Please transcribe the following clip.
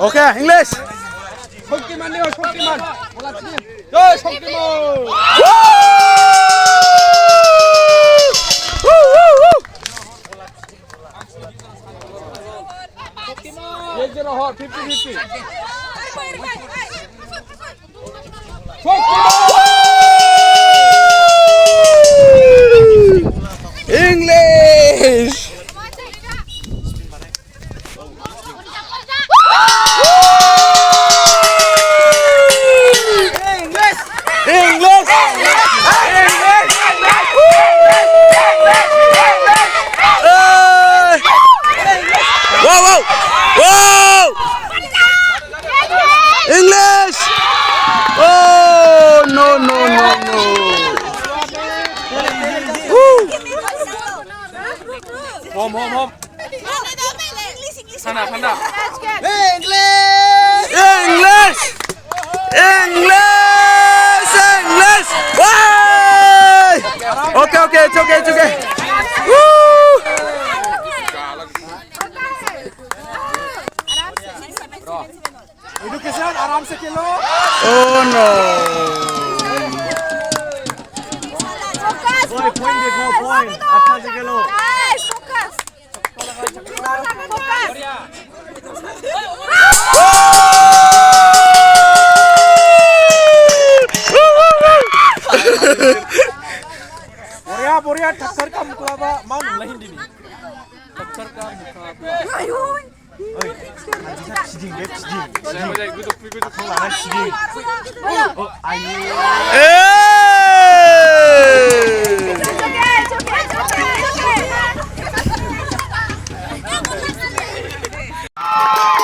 Okay, English. শক্তিমান নিও শক্তিমান জয় শক্তিমান एक जरा हो 50-50 English. English! Oh, no. Home. Sana. English! Hey! Okay, it's okay. Woo! Education आराम से खेलो Oh no. पॉइंट देखो पॉइंट अच्छा से खेलो बोरिया ठक्कर का मुकाबला मान नहीं दी ठक्कर का मुकाबला 시딩 이거 안 시딩 아니 Hey!